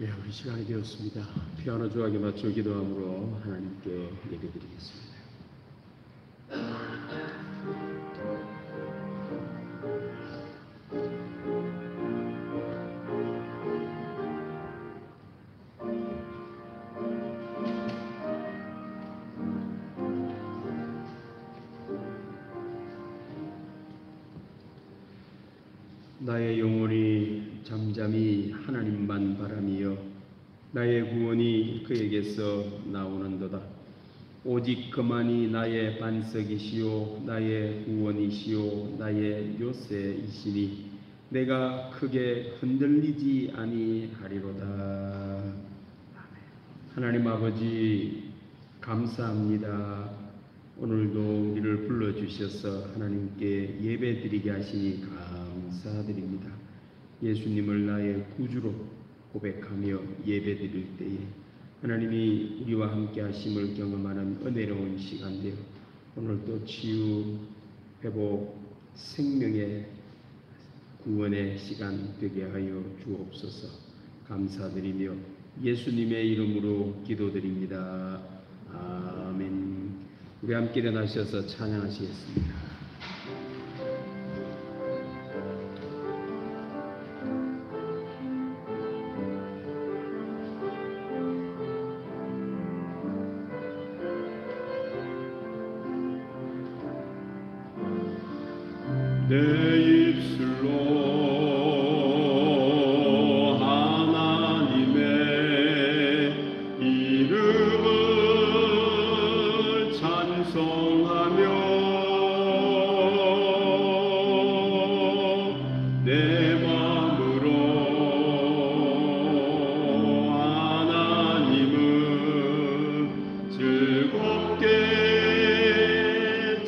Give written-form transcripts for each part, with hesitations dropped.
예, 우리 시간이 되었습니다. 피아노 조각에 맞춰 기도함으로 하나님께 예배드리겠습니다. 나의 영혼이 잠잠히 하나님만 바라미어 나의 구원이 그에게서 나오는도다. 오직 그만이 나의 반석이시요 나의 구원이시요 나의 요새이시니 내가 크게 흔들리지 아니하리로다. 하나님 아버지 감사합니다. 오늘도 우리를 불러주셔서 하나님께 예배드리게 하시니 감사드립니다. 예수님을 나의 구주로 고백하며 예배드릴 때에 하나님이 우리와 함께 하심을 경험하는 은혜로운 시간 되어 오늘도 치유, 회복, 생명의 구원의 시간 되게 하여 주옵소서. 감사드리며 예수님의 이름으로 기도드립니다. 아멘. 우리 함께 일어나셔서 찬양하시겠습니다. 내 입술로 하나님의 이름을 찬송하며 내 마음으로 하나님을 즐겁게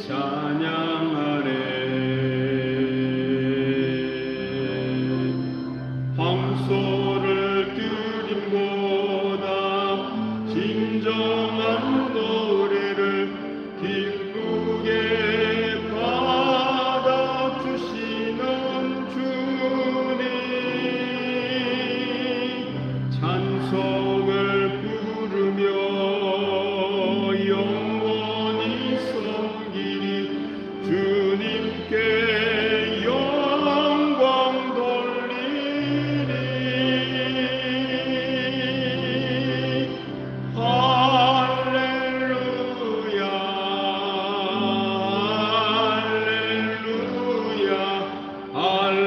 찬양하네. 황소를 드림보다 진정한 노래를 기쁘게 받아주시는 주님, 찬송을 부르며 영원히 섬기리. 주님께 영광 돌리리. 할렐루야 할렐루야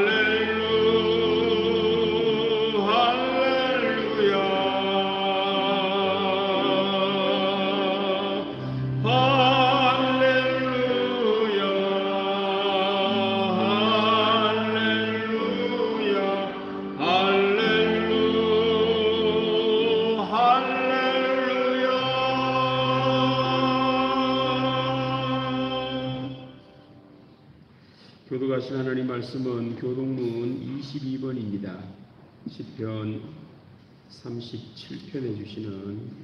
할렐루야 교도가신 하나님 말씀은 교동문 22번입니다. 시편 37편에 주시는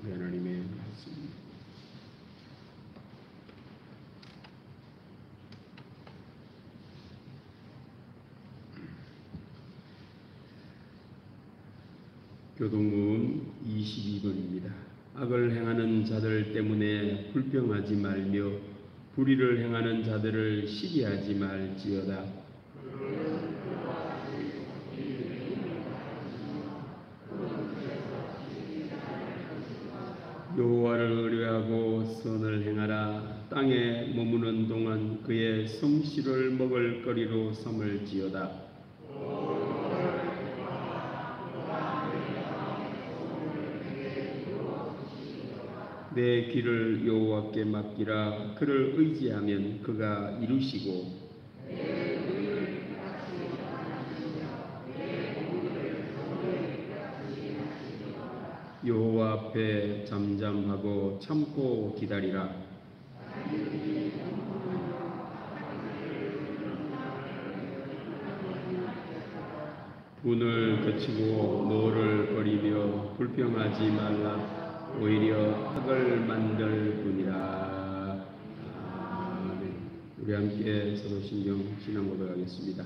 우리 하나님의 말씀입니다. 교동문 22번입니다. 악을 행하는 자들 때문에 불평하지 말며 불의를 행하는 자들을 시기하지 말지어다. 여호와를 의뢰하고 선을 행하라. 땅에 머무는 동안 그의 성실을 먹을 거리로 삼을지어다. 내 길을 여호와께 맡기라. 그를 의지하면 그가 이루시고 여호와 앞에 잠잠하고 참고 기다리라. 분을 그치고 노를 버리며 불평하지 말라. 오히려 악을 만들 뿐이라. 아멘. 우리 함께 서로 신경 신앙 고백하겠습니다.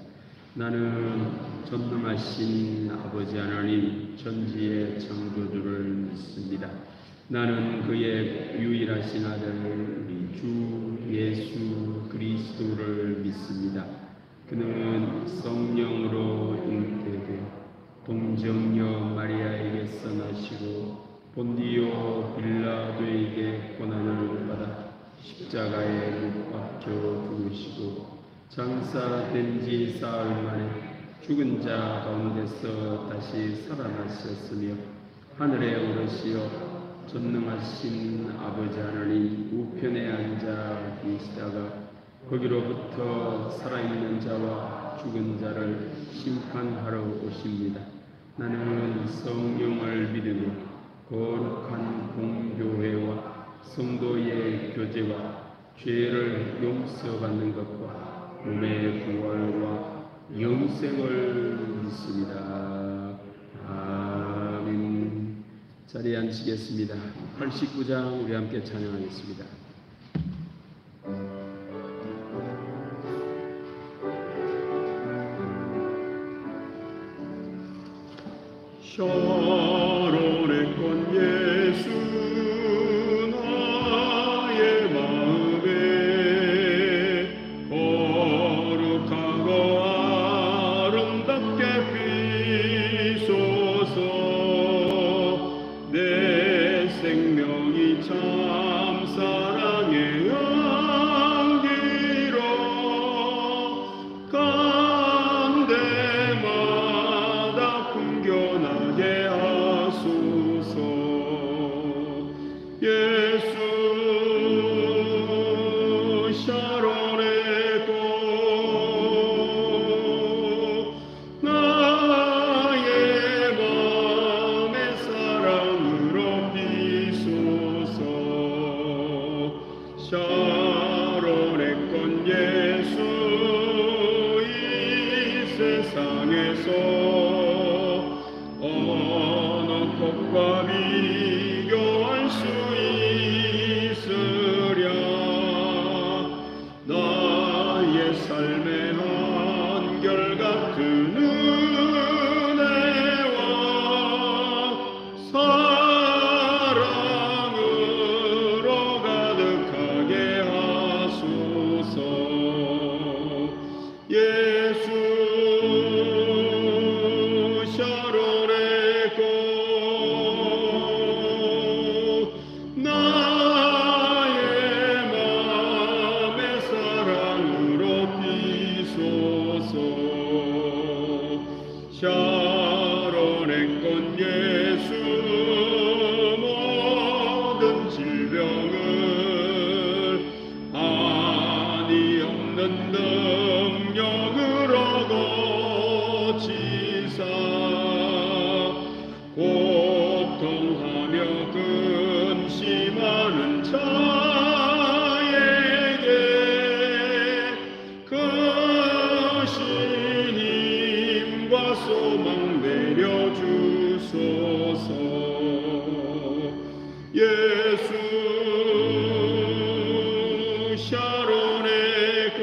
나는 전능하신 아버지 하나님 천지의 창조주를 믿습니다. 나는 그의 유일하신 아들 우리 주 예수 그리스도를 믿습니다. 그는 성령으로 잉태되어 동정녀 마리아에게서 나시고 본디오 빌라도에게 고난을 받아 십자가에 못 박혀 죽으시고 장사된 지 사흘 만에 죽은 자 가운데서 다시 살아나셨으며 하늘에 오르시어 전능하신 아버지 하나님 우편에 앉아 계시다가 거기로부터 살아있는 자와 죽은 자를 심판하러 오십니다. 나는 성령을 믿으며 거룩한 공교회와 성도의 교제와 죄를 용서받는 것과 몸의 부활과 영생을 믿습니다. 아멘. 자리에 앉히겠습니다. 89장 우리 함께 찬양하겠습니다. 샤론의 꽃 예수 나의 마음에 거룩하고 아름답게 비소서. 내 생명이 참 사랑의 향기로 간 데마다 풍겨나게 하소서. 예수 샤론의 꽃 나의 맘의 사랑으로 비소서. 샤론의 꽃 예수 이 세상에서 어느 꽃과 비교할 수 있으랴. 나의 삶의 한결같은 은혜와 사랑으로 가득하게 하소서. 예수 샤론의 꽃 나의 맘의 사랑으로 비소서. 샤론의 꽃 예수 모든 질병을 한이 없는 능력으로 고치사 고통하며 근심하는 자에게 크신 힘과 소망 내려주소서. 예수 샤론의 꽃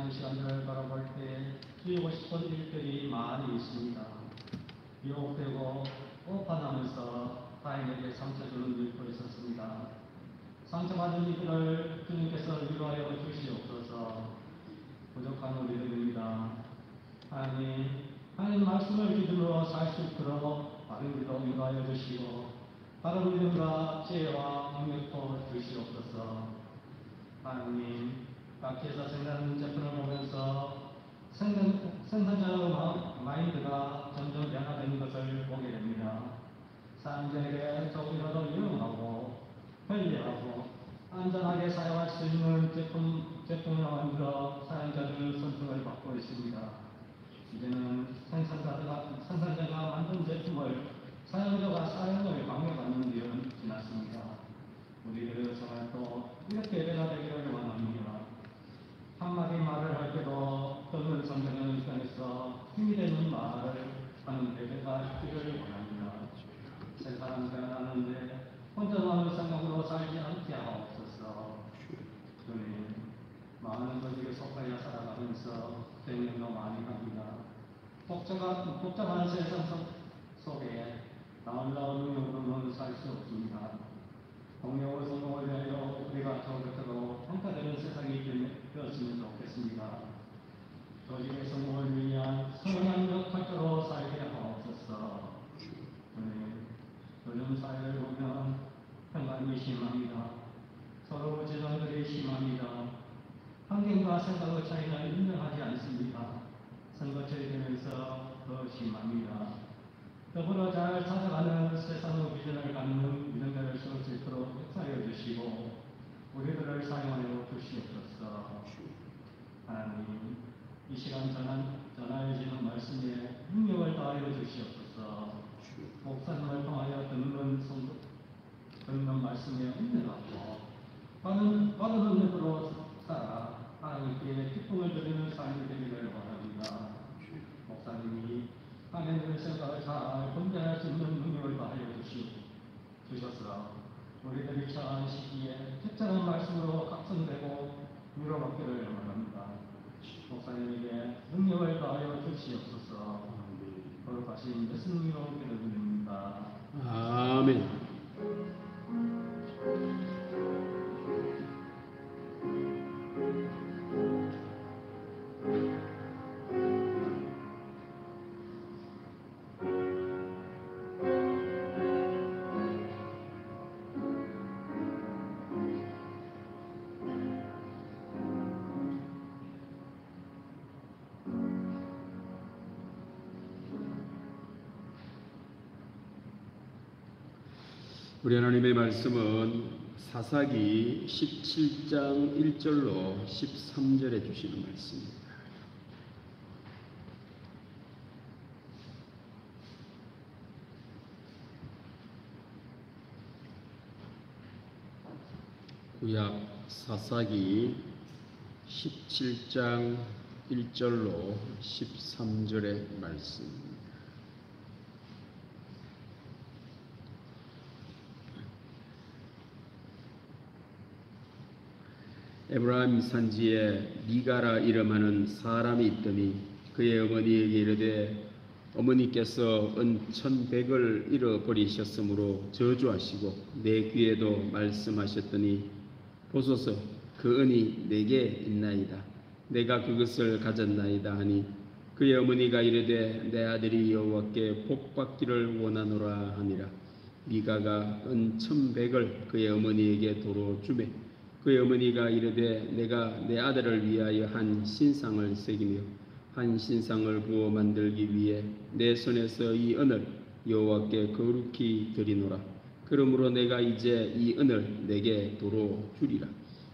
지난 시간들을 바라볼 때 주의고 싶은 일들이 많이 있습니다. 미혹되고 오판하면서 타인에게 상처 주는 일도 있었습니다. 상처받은 이들을 주님께서 위로하여 주시옵소서. 부족한 우리들입니다. 하나님 말씀을 믿음으로 살 수 있도록 바른 길로 인도하여 주시고 바른 믿음과 지혜와 능력도 주시옵소서. 하나님, 각지에서 생산하는 제품을 보면서 생산자의 마인드가 점점 변화되는 것을 보게 됩니다. 사람들에게 조금이라도 유용하고 편리하고 안전하게 사용할 수 있는 제품을 만들어 사용자들 선택을 받고 있습니다. 이제는 생산자가 만든 제품을 사용자가 사용을 강요받는 일은 지났습니다. 우리들의 생활도 이렇게 변화되기를 원합니다. 한마디 말을 할 때도 듣는 성경의 입장에서 힘이 되는 말을 하는 대배가 있기를 원합니다. 세상은 변하는데 혼자만 생각으로 살지 않게 하옵소서. 주님, 많은 것들에 속하여 살아가면서 생명도 많이 갑니다. 복잡한 세상 속에 나올라온 능력으로는 살 수 없습니다. 공력으로 성공을 위하여 우리가 저렇게도 평가되는 세상이 되었으면 좋겠습니다. 조직의 성공을 위한 선한 역할자로 살게 하옵소서. 요즘 사회를 보면 평간이 심합니다. 서로 재정들이 심합니다. 환경과 생각의 차이는 인정하지 않습니다. 선거철이 되면서 더 심합니다. 더불어 잘 살아가는 세상의 비전을 갖는 민영들을 세울 수 있도록 역사하여 주시고 우리들을 사용하여 주시옵소서. 하나님, 이 시간 전하여지는 말씀에 능력을 다하여 주시옵소서. 목사님을 통하여 듣는 말씀에 은혜하고 받은 은혜로 살아 하나님께 기쁨을 드리는 삶이 되기를 원합니다. 목사님이 하나님의 생각을 잘 분별할 수 있는 능력을 다하여 주셔서 우리들이 처한 시기에 적절한 말씀으로 각성되고 위로받기를 원합니다. 목사님에게 능력을 다하여 주시옵소서. 거룩하신 예수님으로 기도드립니다. 아멘. 우리 하나님의 말씀은 사사기 17장 1절로 13절에 주시는 말씀입니다. 구약 사사기 17장 1절로 13절의 말씀입니다. 에브라임 산지에 미가라 이름하는 사람이 있더니 그의 어머니에게 이르되 어머니께서 은 1,100을 잃어버리셨으므로 저주하시고 내 귀에도 말씀하셨더니 보소서 그 은이 내게 있나이다. 내가 그것을 가졌나이다 하니 그의 어머니가 이르되 내 아들이 여호와께 복받기를 원하노라 하니라. 미가가 은 1,100을 그의 어머니에게 도로 주매 그의 어머니가 이르되 내가 내 아들을 위하여 한 신상을 새기며 한 신상을 부어 만들기 위해 내 손에서 이 은을 여호와께 거룩히 드리노라. 그러므로 내가 이제 이 은을 내게 도로 주리라.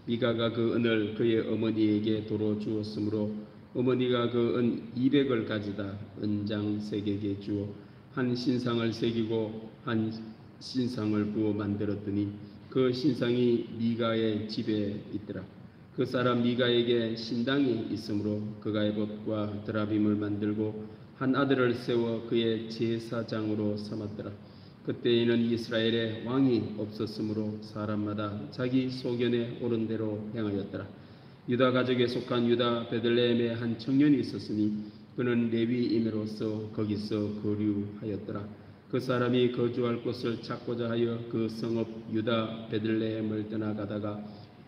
미가가 그 은을 그의 어머니에게 도로 주었으므로 어머니가 그 은 200을 가져다 은장 색에게 주어 한 신상을 새기고 한 신상을 부어 만들었더니 그 신상이 미가의 집에 있더라. 그 사람 미가에게 신당이 있으므로 그가 에봇과 드라빔을 만들고 한 아들을 세워 그의 제사장으로 삼았더라. 그때에는 이스라엘에 왕이 없었으므로 사람마다 자기 소견에 옳은 대로 행하였더라. 유다 가족에 속한 유다 베들레헴에 한 청년이 있었으니 그는 레위인으로서 거기서 거류하였더라. 그 사람이 거주할 곳을 찾고자 하여 그 성읍 유다 베들레헴을 떠나가다가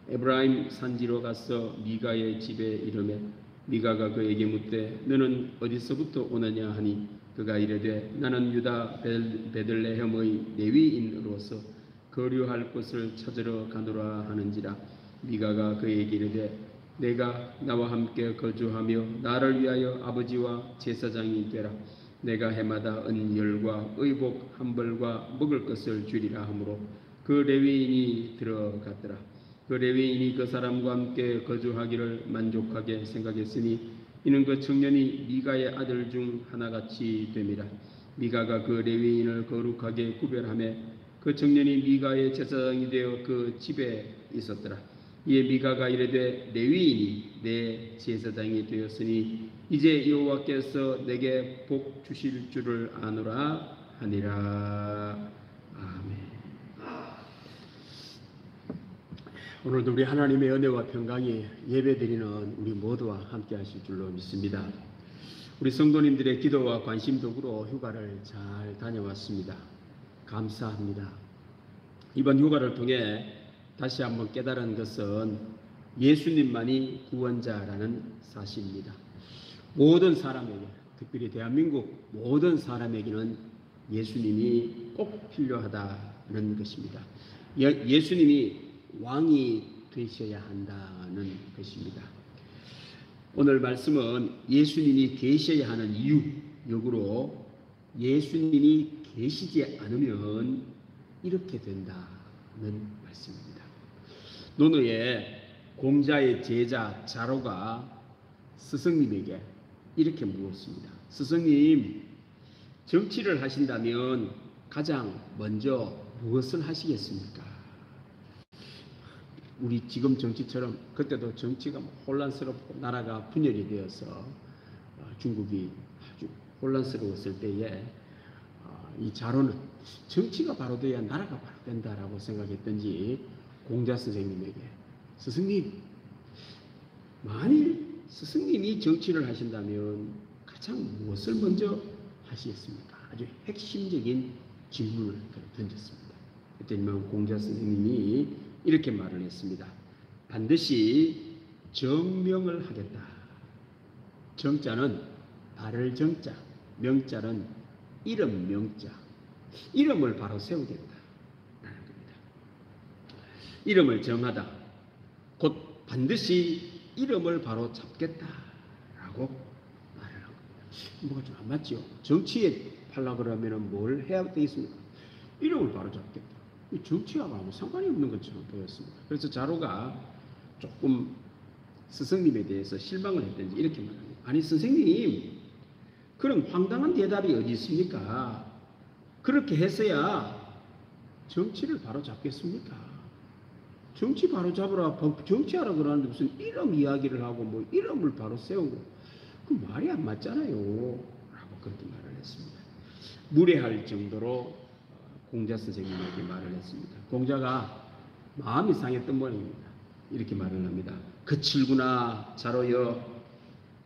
에브라임 산지로 가서 미가의 집에 이르매 미가가 그에게 묻되 너는 어디서부터 오느냐 하니 그가 이르되 나는 유다 베들레헴의 레위인으로서 거류할 곳을 찾으러 가노라 하는지라. 미가가 그에게 이르되 내가 나와 함께 거주하며 나를 위하여 아버지와 제사장이 되라. 내가 해마다 은열과 의복 한 벌과 먹을 것을 주리라 하므로 그 레위인이 들어갔더라. 그 레위인이 그 사람과 함께 거주하기를 만족하게 생각했으니 이는 그 청년이 미가의 아들 중 하나같이 됨이라. 미가가 그 레위인을 거룩하게 구별하며 그 청년이 미가의 제사장이 되어 그 집에 있었더라. 이에 미가가 이르되 레위인이 내 제사장이 되었으니 이제 여호와께서 내게 복 주실 줄을 아노라 하니라. 아멘. 오늘도 우리 하나님의 은혜와 평강이 예배드리는 우리 모두와 함께 하실 줄로 믿습니다. 우리 성도님들의 기도와 관심 덕으로 휴가를 잘 다녀왔습니다. 감사합니다. 이번 휴가를 통해 다시 한번 깨달은 것은 예수님만이 구원자라는 사실입니다. 모든 사람에게, 특별히 대한민국 모든 사람에게는 예수님이 꼭 필요하다는 것입니다. 예수님이 왕이 되셔야 한다는 것입니다. 오늘 말씀은 예수님이 계셔야 하는 이유, 역으로 예수님이 계시지 않으면 이렇게 된다는 말씀입니다. 논어에 공자의 제자 자로가 스승님에게 이렇게 물었습니다. 스승님, 정치를 하신다면 가장 먼저 무엇을 하시겠습니까? 우리 지금 정치처럼 그때도 정치가 혼란스럽고 나라가 분열이 되어서 중국이 아주 혼란스러웠을 때에 이 자로는 정치가 바로 돼야 나라가 바로 된다라고 생각했던지 공자 선생님에게 스승님, 만일 스승님이 정치를 하신다면 가장 무엇을 먼저 하시겠습니까? 아주 핵심적인 질문을 던졌습니다. 그때는 공자 선생님이 이렇게 말을 했습니다. 반드시 정명을 하겠다. 정자는 바를 정자, 명자는 이름 명자. 이름을 바로 세우겠다 라는 겁니다. 이름을 정하다. 곧 반드시 이름을 바로 잡겠다라고 말을 한 겁니다. 뭐가 좀 안 맞죠? 정치에 하려고 그러면 뭘 해야 되겠습니까? 이름을 바로 잡겠다. 정치하고 아무 상관이 없는 것처럼 보였습니다. 그래서 자로가 조금 스승님에 대해서 실망을 했던지 이렇게 말합니다. 아니 선생님, 그런 황당한 대답이 어디 있습니까? 그렇게 했어야 정치를 바로 잡겠습니까? 정치 바로 잡으라, 정치하라 그러는데 무슨 이름 이야기를 하고 뭐 이름을 바로 세우고 그 말이 안 맞잖아요 라고 그렇게 말을 했습니다. 무례할 정도로 공자 선생님에게 말을 했습니다. 공자가 마음이 상했던 모양입니다. 이렇게 말을 합니다. 거칠구나 자로여.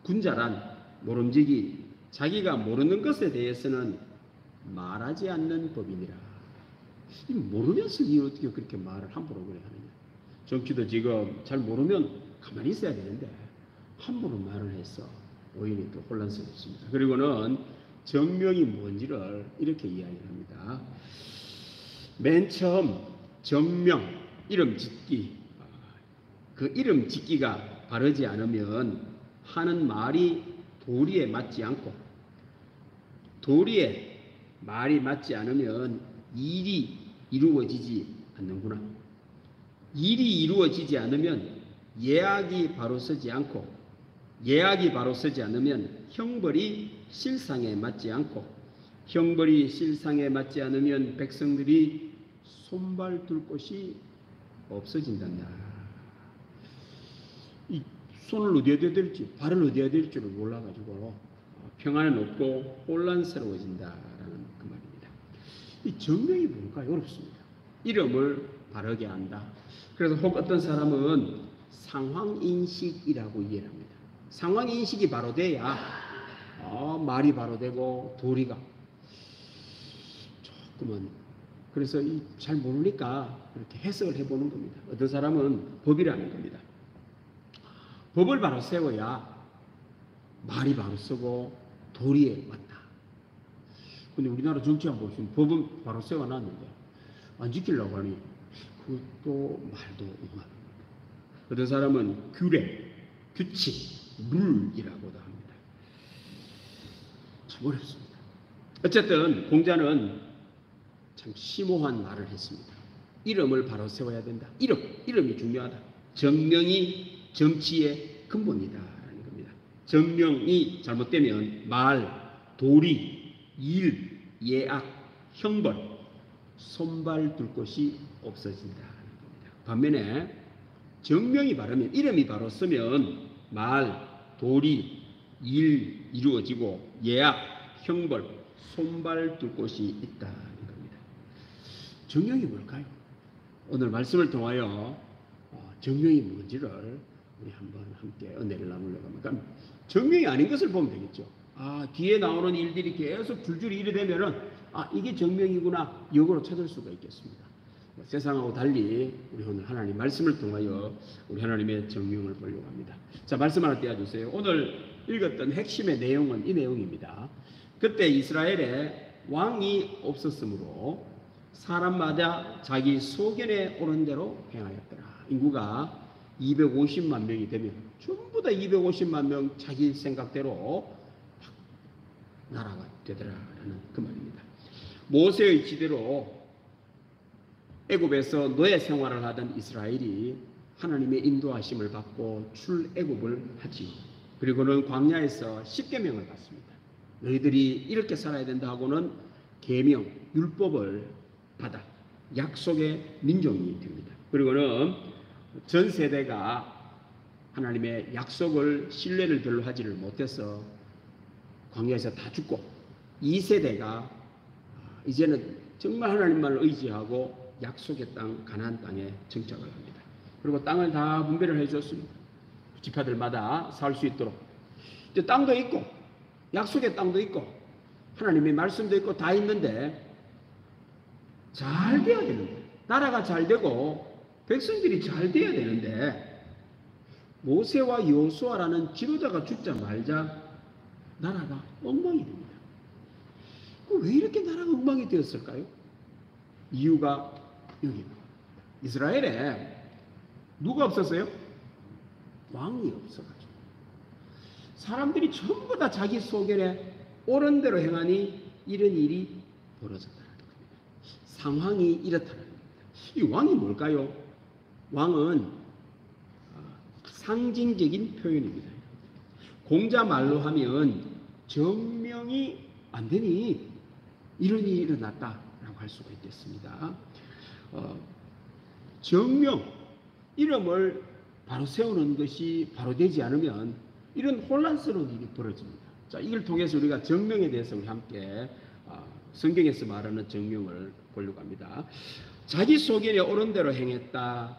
군자란 모름지기, 자기가 모르는 것에 대해서는 말하지 않는 법이니라. 모르면서 니 어떻게 그렇게 말을 함부로 그래 하느냐. 정치도 지금 잘 모르면 가만히 있어야 되는데 함부로 말을 해서 오히려 또 혼란스럽습니다. 그리고는 정명이 뭔지를 이렇게 이야기를 합니다. 맨 처음 정명, 이름 짓기, 그 이름 짓기가 바르지 않으면 하는 말이 도리에 맞지 않고, 도리에 말이 맞지 않으면 일이 이루어지지 않는구나. 일이 이루어지지 않으면 예약이 바로 서지 않고, 예약이 바로 서지 않으면 형벌이 실상에 맞지 않고, 형벌이 실상에 맞지 않으면 백성들이 손발 둘 곳이 없어진단다. 이 손을 어디에 대야 될지, 발을 어디에 대야 될지를 몰라가지고 평안은 없고 혼란스러워진다라는 그 말입니다. 이 정명이 뭘까요? 어렵습니다. 이름을 바르게 한다. 그래서 혹 어떤 사람은 상황인식이라고 이해를 합니다. 상황인식이 바로 돼야 말이 바로 되고 도리가 조금은 그래서 잘 모르니까 그렇게 해석을 해보는 겁니다. 어떤 사람은 법이라는 겁니다. 법을 바로 세워야 말이 바로 서고 도리에 맞다. 근데 우리나라 정치 한번 보시면 법은 바로 세워놨는데 안 지키려고 하니 그것도 말도 엉망입니다. 어떤 사람은 규례, 규칙, 룰이라고도 합니다. 참 어렵습니다. 어쨌든 공자는 참 심오한 말을 했습니다. 이름을 바로 세워야 된다. 이름이 중요하다. 정명이 정치의 근본이다 라는 겁니다. 정명이 잘못되면 말, 도리, 일, 예악, 형벌, 손발 둘 곳이 없어진다는 겁니다. 반면에 정명이 바르면 이름이 바로 서면 말, 도리, 일 이루어지고 예악, 형벌, 손발 둘 곳이 있다는 겁니다. 정명이 뭘까요? 오늘 말씀을 통하여 정명이 뭔지를 우리 한번 함께 은혜를 나누려고 합니다. 정명이 아닌 것을 보면 되겠죠. 뒤에 나오는 일들이 계속 줄줄이 이래 되면은 이게 정명이구나 역으로 찾을 수가 있겠습니다. 세상하고 달리 우리 오늘 하나님 말씀을 통하여 우리 하나님의 정명을 보려고 합니다. 자, 말씀 하나 떼어주세요. 오늘 읽었던 핵심의 내용은 이 내용입니다. 그때 이스라엘에 왕이 없었으므로 사람마다 자기 소견에 오른 대로 행하였더라. 인구가 250만 명이 되면 전부 다 250만 명 자기 생각대로 나라가 되더라라는 그 말입니다. 모세의 지대로 애굽에서 노예 생활을 하던 이스라엘이 하나님의 인도하심을 받고 출애굽을 하지. 그리고는 광야에서 십계명을 받습니다. 너희들이 이렇게 살아야 된다 하고는 계명, 율법을 받아 약속의 민족이 됩니다. 그리고는 전 세대가 하나님의 약속을 신뢰를 별로 하지를 못해서 광야에서 다 죽고 2세대가 이제는 정말 하나님만을 의지하고 약속의 땅 가나안 땅에 정착을 합니다. 그리고 땅을 다 분배를 해줬습니다. 지파들마다 살 수 있도록. 땅도 있고 약속의 땅도 있고 하나님의 말씀도 있고 다 있는데 잘 돼야 되는데 나라가 잘 되고 백성들이 잘 돼야 되는데 모세와 여호수아라는 지도자가 죽자마자 나라가 엉망이 됩니다. 왜 이렇게 나라가 엉망이 되었을까요? 이유가 여기입니다. 이스라엘에 누가 없었어요? 왕이 없어가지고 사람들이 전부 다 자기 소견에 옳은 대로 행하니 이런 일이 벌어졌다는 겁니다. 상황이 이렇다는 겁니다. 이 왕이 뭘까요? 왕은 상징적인 표현입니다. 공자 말로 하면 정명이 안 되니 이런 일이 일어났다라고 할 수가 있겠습니다. 정명, 이름을 바로 세우는 것이 바로 되지 않으면 이런 혼란스러운 일이 벌어집니다. 자, 이걸 통해서 우리가 정명에 대해서 우리 함께 성경에서 말하는 정명을 보려고 합니다. 자기 소견에 옳은 대로 행했다.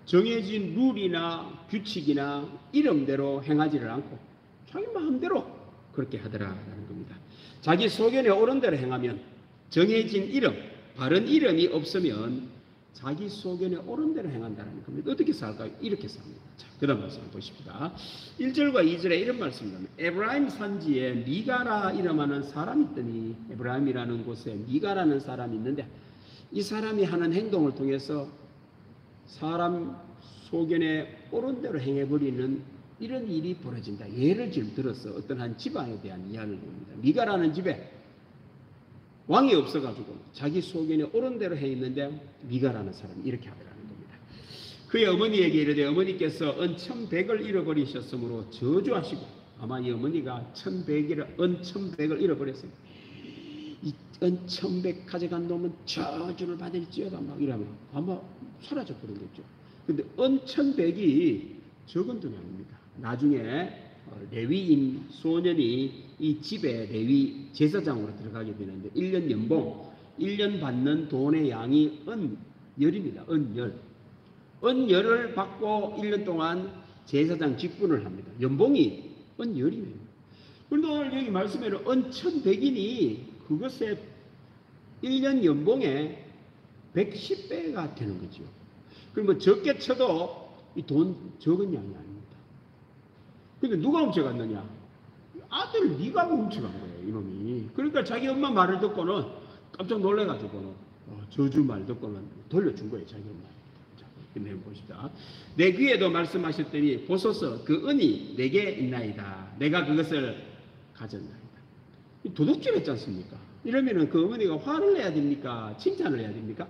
정해진 룰이나 규칙이나 이름대로 행하지를 않고 자기 마음대로 그렇게 하더라라는 겁니다. 자기 소견에 옳은 대로 행하면 정해진 이름, 바른 이름이 없으면 자기 소견에 옳은 대로 행한다는 겁니다. 어떻게 살까요? 이렇게 삽니다. 자, 그 다음 말씀을 보십시다. 1절과 2절에 이런 말씀입니다. 에브라임 산지에 미가라 이름하는 사람이 있더니 에브라임이라는 곳에 미가라는 사람이 있는데 이 사람이 하는 행동을 통해서 사람 소견에 옳은 대로 행해버리는 이런 일이 벌어진다. 예를 들어서 어떤 한 지방에 대한 이야기를 합니다. 미가라는 집에 왕이 없어가지고 자기 소견에 옳은 대로 해있는데 미가라는 사람이 이렇게 하더라는 겁니다. 그의 어머니에게 이르되 어머니께서 은1100을 잃어버리셨으므로 저주하시고 아마 이 어머니가 1100을 잃어버렸어요. 이 은1100 가져간 놈은 저주를 받을지어다 막 이러면 아마 사라져 버리겠죠. 근데 은1100이 적은 돈이 아닙니다. 나중에 레위인 소년이 이 집에 레위 제사장으로 들어가게 되는데 1년 연봉, 1년 받는 돈의 양이 은열입니다. 은열. 은열을 받고 1년 동안 제사장 직분을 합니다. 연봉이 은열이에요. 그런데 오늘 여기 말씀에는 은 1100인이 그것에 1년 연봉에 110배가 되는 거죠. 그럼 뭐 적게 쳐도 이 돈 적은 양이 아닙니다. 근데 누가 훔쳐갔느냐? 아들 네가 훔쳐간 거예요, 이놈이. 그러니까 자기 엄마 말을 듣고는 깜짝 놀래가지고는 저주 말 듣고는 돌려준 거예요, 자기 엄마. 자, 내용 보십시다. 내 귀에도 말씀하셨더니 보소서 그 은이 내게 있나이다. 내가 그것을 가졌나이다. 도둑질 했지 않습니까? 이러면은 그 어머니가 화를 내야 됩니까? 칭찬을 해야 됩니까?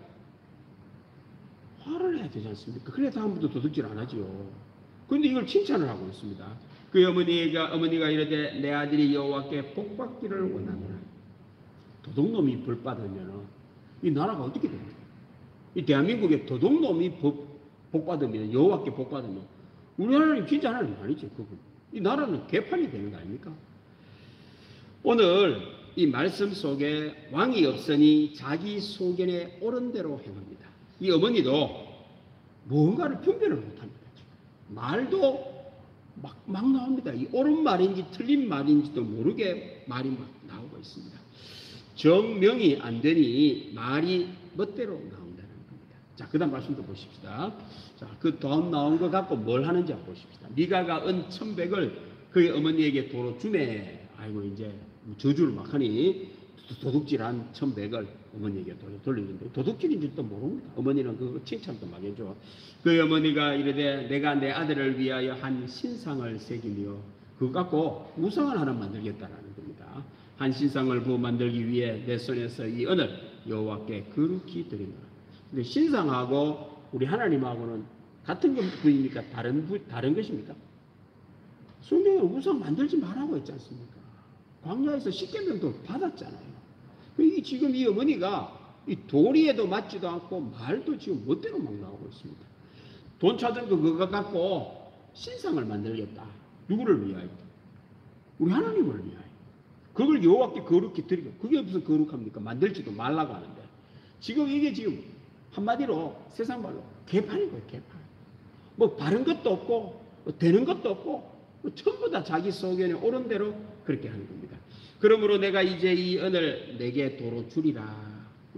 화를 내야 되지 않습니까? 그래 다음부터 도둑질 안 하지요. 그런데 이걸 칭찬을 하고 있습니다. 그 어머니가 이르되 내 아들이 여호와께 복받기를 원하노라. 도둑놈이 벌 받으면은 이 나라가 어떻게 됩니까? 이 대한민국에 도둑놈이 복 받으면 여호와께 복 받으면 우리 하나님 진짜 하나님 아니죠. 그건 이 나라는 개판이 되는 거 아닙니까? 오늘 이 말씀 속에 왕이 없으니 자기 소견에 옳은 대로 행합니다. 이 어머니도 뭔가를 분별을 못합니다. 말도 막 나옵니다. 이 옳은 말인지 틀린 말인지도 모르게 말이 막 나오고 있습니다. 정명이 안 되니 말이 멋대로 나온다는 겁니다. 자, 그 다음 말씀도 보십시다. 자, 그 돈 나온 거 갖고 뭘 하는지 한번 보십시다. 미가가 은 1100을 그의 어머니에게 도로 주매. 아이고, 이제 저주를 막 하니 도둑질한 1100을 어머니에게 돌리는데 도둑질인지도 모릅니다. 어머니는 그 칭찬도 막 해줘. 그 어머니가 이르되 내가 내 아들을 위하여 한 신상을 새기며 그거 갖고 우상을 하나 만들겠다라는 겁니다. 한 신상을 부어 만들기 위해 내 손에서 이 은을 여호와께 거룩히 드리노라. 근데 신상하고 우리 하나님하고는 같은 부입니까? 다른 것입니까? 성경에 우상 만들지 말라고 했지 않습니까? 광야에서 십계명도 받았잖아요. 지금 이 어머니가 이 도리에도 맞지도 않고 말도 지금 멋대로 막 나오고 있습니다. 돈 찾은 거 그거 갖고 신상을 만들겠다. 누구를 위하여? 우리 하나님을 위하여. 그걸 여호와께 거룩히 드리고 그게 무슨 거룩합니까? 만들지도 말라고 하는데 지금 이게 지금 한마디로 세상 말로 개판인 거예요. 개판. 뭐 바른 것도 없고 뭐 되는 것도 없고 뭐 전부 다 자기 소견에 옳은 대로 그렇게 하는 겁니다. 그러므로 내가 이제 이 은을 내게 도로 주리라.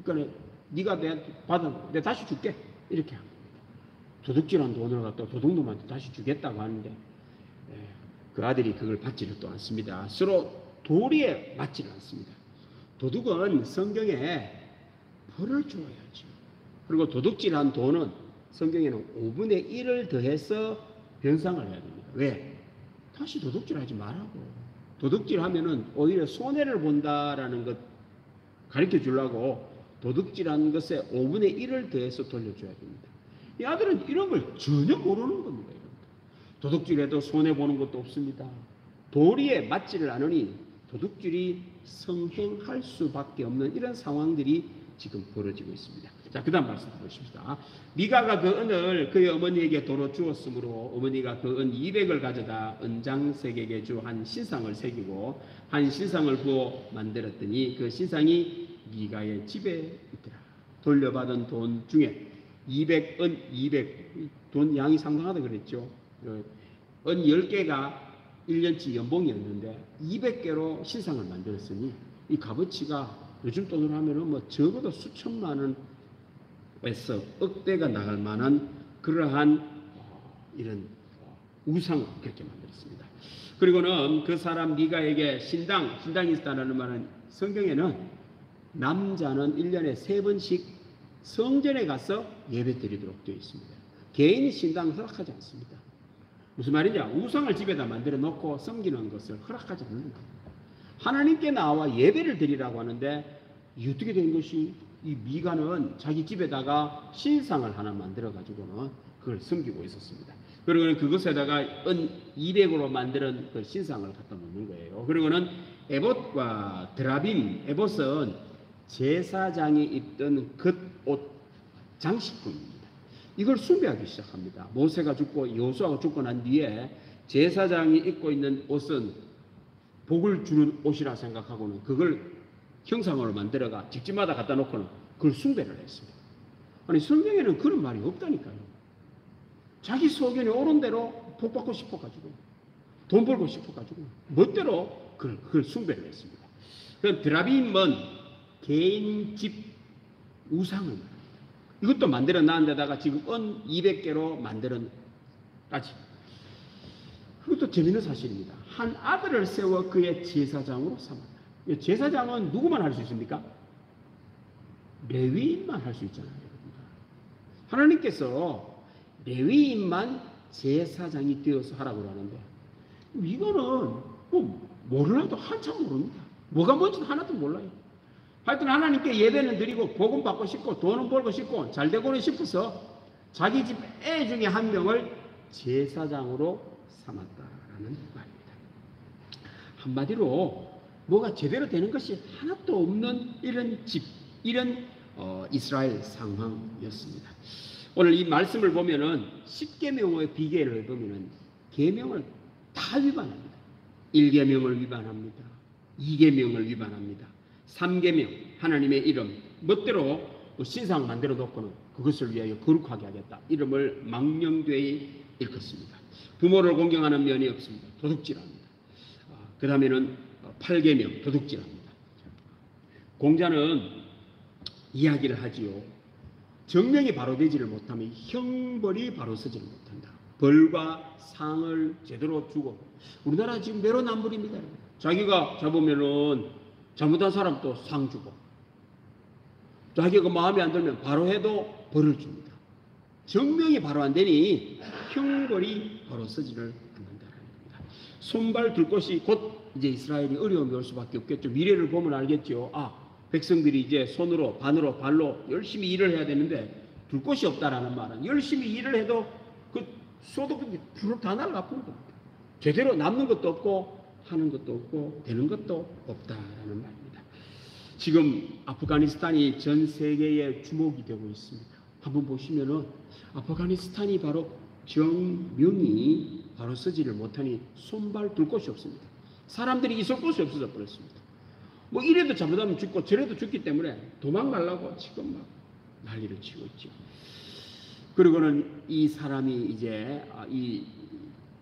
그러니까 네가 내한테 받아 내가 다시 줄게. 이렇게 합니다. 도둑질한 돈을 갖다 도둑놈한테 다시 주겠다고 하는데 그 아들이 그걸 받지를 또 않습니다. 서로 도리에 맞지를 않습니다. 도둑은 성경에 벌을 주어야죠. 그리고 도둑질한 돈은 성경에는 5분의 1을 더해서 변상을 해야 됩니다. 왜? 다시 도둑질하지 말라고. 도둑질하면은 오히려 손해를 본다라는 것 가르쳐 주려고 도둑질한 것에 5분의 1을 더해서 돌려줘야 됩니다. 이 아들은 이런 걸 전혀 모르는 겁니다. 도둑질해도 손해 보는 것도 없습니다. 도리에 맞지를 않으니 도둑질이 성행할 수밖에 없는 이런 상황들이 지금 벌어지고 있습니다. 자, 그 다음 말씀 보십시다. 미가가 그 은을 그의 어머니에게 도로 주었으므로 어머니가 그 은 200을 가져다 은장색에게 주 한 신상을 새기고 한 신상을 부어 만들었더니 그 신상이 미가의 집에 있더라. 돌려받은 돈 중에 200은 200, 돈 양이 상당하다 그랬죠. 은 10개가 1년치 연봉이었는데 200개로 신상을 만들었으니 이 값어치가 요즘 돈으로 하면은 뭐 적어도 수천만 원에서 억대가 나갈 만한 그러한 이런 우상을 그렇게 만들었습니다. 그리고는 그 사람 미가에게 신당이 있다는 말은 성경에는 남자는 1년에 3번씩 성전에 가서 예배 드리도록 되어 있습니다. 개인이 신당 허락하지 않습니다. 무슨 말이냐? 우상을 집에다 만들어 놓고 섬기는 것을 허락하지 않는다. 하나님께 나와 예배를 드리라고 하는데 어떻게 된 것이 이 미가는 자기 집에다가 신상을 하나 만들어 가지고는 그걸 섬기고 있었습니다. 그리고는 그것에다가 은 200으로 만든 그 신상을 갖다 놓는 거예요. 그리고는 에봇과 드라빔, 에봇은 제사장이 입던 겉옷 장식품입니다. 이걸 숭배하기 시작합니다. 모세가 죽고 여호수아가 죽고 난 뒤에 제사장이 입고 있는 옷은 복을 주는 옷이라 생각하고는 그걸 형상으로 만들어가 집집마다 갖다 놓고는 그걸 숭배를 했습니다. 아니 성경에는 그런 말이 없다니까요. 자기 소견이 옳은 대로 복 받고 싶어가지고 돈 벌고 싶어가지고 멋대로 그걸 숭배를 했습니다. 그 드라빔은 개인 집 우상을 말합니다. 이것도 만들어 놨는 데다가 지금 은 200개로 만들어까지. 그것도 재밌는 사실입니다. 한 아들을 세워 그의 제사장으로 삼았다. 제사장은 누구만 할 수 있습니까? 레위인만 할 수 있잖아요. 하나님께서 레위인만 제사장이 되어서 하라고 하는데 이거는 몰라도 한참 모릅니다. 뭐가 뭔지도 하나도 몰라요. 하여튼 하나님께 예배는 드리고 복음 받고 싶고 돈은 벌고 싶고 잘 되고는 싶어서 자기 집 애 중에 한 명을 제사장으로 삼았다라는 말입니다. 한마디로 뭐가 제대로 되는 것이 하나도 없는 이런 집, 이런 이스라엘 상황이었습니다. 오늘 이 말씀을 보면은 10계명의 비계를 해보면은 계명을 다 위반합니다. 1계명을 위반합니다. 2계명을 위반합니다. 3계명 하나님의 이름 멋대로 신상 만들어 놓고는 그것을 위하여 거룩하게 하겠다. 이름을 망령되이 일컫습니다. 부모를 공경하는 면이 없습니다. 도둑질합니다. 그 다음에는 8계명 도둑질합니다. 공자는 이야기를 하지요. 정명이 바로 되지를 못하면 형벌이 바로 서지를 못한다. 벌과 상을 제대로 주고 우리나라 지금 내로남불입니다. 자기가 잡으면은 잘못한 사람도 상 주고 자기가 마음에 안 들면 바로 해도 벌을 줍니다. 정명이 바로 안 되니 형벌이 바로 서지를 않는다라는 겁니다. 손발 둘 곳이 곧 이제 이스라엘이 어려움이 올 수밖에 없겠죠. 미래를 보면 알겠죠. 백성들이 이제 손으로 반으로 발로 열심히 일을 해야 되는데 둘 곳이 없다라는 말은 열심히 일을 해도 그 소득이 불을 다 날아가 버린 겁니다. 제대로 남는 것도 없고 하는 것도 없고 되는 것도 없다라는 말입니다. 지금 아프가니스탄이 전 세계에 주목이 되고 있습니다. 한번 보시면은 아프가니스탄이 바로 정명이 바로 서지를 못하니 손발 둘 곳이 없습니다. 사람들이 있을 곳이 없어져 버렸습니다. 뭐 이래도 잘못하면 죽고 저래도 죽기 때문에 도망가려고 지금 막 난리를 치고 있죠. 그리고는 이 사람이 이제 이